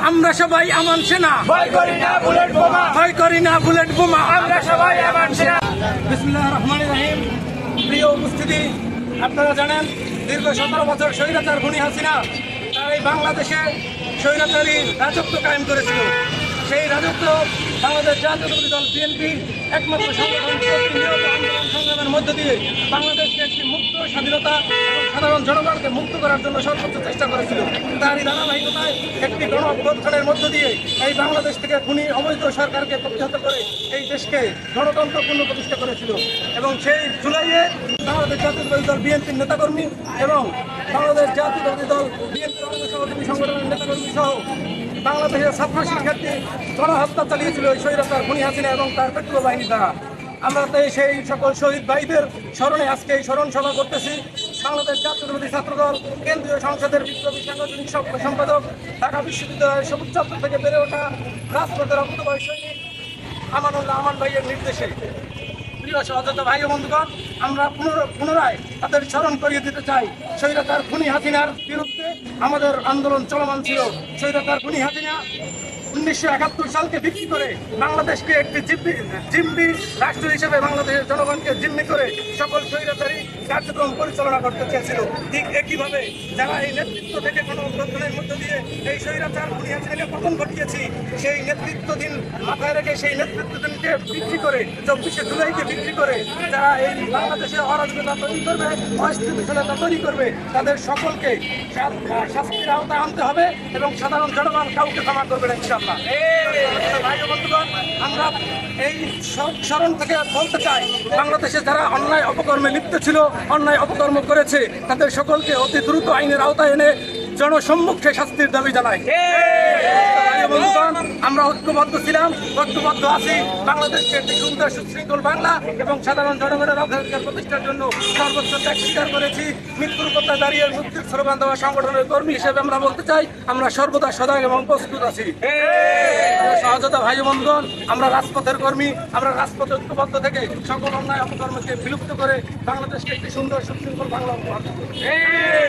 আমরা সবাই আমান সেনা, ভয় করি না বুলেট বোমা, ভয় করি না বুলেট বোমা। আমরা সবাই আমান সেনা। বিসমিল্লাহির রহমানির রহিম। প্রিয় উপস্থিতি, আপনারা জানেন দীর্ঘ 17 বছর স্বৈরাচার খুনি হাসিনা তার এই বাংলাদেশে স্বৈরাচারী রাজত্ব কায়েম করেছিল। সেই রাজত্ব বাংলাদেশ জাতীয়তাবাদী দল বিএনপি একমাত্র সংগঠন প্রতিনিয়ত আন্দোলন সংগ্রামের মধ্য দিয়ে বাংলাদেশকে একটি মুক্ত স্বাধীনতা এবং সাধারণ জনগণকে মুক্ত করার জন্য সর্বোচ্চ চেষ্টা করেছিল। তারই ধারাবাহিকতায় একটি গণ অভ্যুত্থানের মধ্য দিয়ে এই বাংলাদেশ থেকে খুনি অবৈধ সরকারকে প্রতিহত করে এই দেশকে গণতন্ত্রপূর্ণ প্রতিষ্ঠা করেছিল। এবং সেই জুলাইয়ে বাংলাদেশ জাতীয়তাবাদী দল বিএনপির নেতাকর্মী এবং বাংলাদেশ জাতীয়তাবাদী দল বিএনপির অঙ্গ সহযোগী সংগঠনের নেতাকর্মী সহ বাংলাদেশের ছাত্র শিক্ষার্থী গণহত্যা চালিয়েছিল এই স্বৈরাচার খুনি হাসিনা এবং তার পেট্রো বাহিনী দ্বারা। আমরা তাই সেই সকল শহীদ ভাইদের স্মরণে আজকে এই স্মরণ সভা করতেছি। বাংলাদেশ জাতীয়তাবাদী ছাত্রদল কেন্দ্রীয় সংসদের বিপ্লবী সাংগঠনিক সম্পাদক, ঢাকা বিশ্ববিদ্যালয়ের সবুজ ছাত্র থেকে বেড়ে ওঠা রাজপথের অকুতোভয় সৈনিক আমানুল্লাহ আমান ভাইয়ের নির্দেশে প্রিয় সহযোদ্ধা ভাই ও বন্ধুগণ, আমরা পুনরায় তাদের স্মরণ করিয়ে দিতে চাই। স্বৈরাচার খুনি হাসিনার বিরুদ্ধে আমাদের আন্দোলন চলমান ছিল। স্বৈরাচার খুনি হাসিনা 1971 সালকে বিক্রি করে বাংলাদেশকে একটি জিম্মি রাষ্ট্র হিসেবে বাংলাদেশের জনগণকে জিম্মি করে সকল স্বৈরাচারী কার্যক্রম পরিচালনা করতে চেয়েছিল। ঠিক একইভাবে যারা এই নেতৃত্ব থেকে কোনো অভ্যুত্থানের মধ্য দিয়ে এই স্বৈরাচার খুনি হাসিনাকে পতন ঘটিয়েছি, সেই নেতৃত্বদিন মাথায় রেখে সেই নেতৃত্বদিনকে বিক্রি করে 24শে জুলাইকে বিক্রি করে যারা এই বাংলাদেশে অরাজকতা তৈরি করবে, অস্থিতিশীলতা তৈরি করবে, তাদের সকলকে শাস্তির আওতায় আনতে হবে এবং সাধারণ জনগণ কাউকে ক্ষমা করবে না ইনশাআল্লাহ। ভাই ও বন্ধুগণ, আমরা এই স্মরণ থেকে বলতে চাই, বাংলাদেশে যারা অন্যায় অপকর্মে লিপ্ত ছিল, অন্যায় অপকর্ম করেছে, তাদের সকলকে অতি দ্রুত আইনের আওতায় এনে জনসম্মুখে শাস্তির দাবি জানাই। আমরা ঐক্যবদ্ধ ছিলাম, ঐক্যবদ্ধ আছি। বাংলাদেশকে একটি সুন্দর সুশৃঙ্খল বাংলা এবং সাধারণ জনগণের অগ্রাধিকার প্রতিষ্ঠার জন্য সর্বোচ্চ ত্যাগ স্বীকার করেছি। মৃত্যুর পথে দাঁড়িয়ে মুক্তির স্লোগান দেওয়া সংগঠনের কর্মী হিসেবে আমরা বলতে চাই, আমরা সর্বদা সজাগ এবং প্রস্তুত আছি। সহযোদ্ধা ভাই বন্ধুগণ, আমরা রাজপথের কর্মী, আমরা রাজপথ ঐক্যবদ্ধ থেকে সকল অন্যায় অপকর্মকে বিলুপ্ত করে বাংলাদেশকে একটি সুন্দর সুশৃঙ্খল বাংলা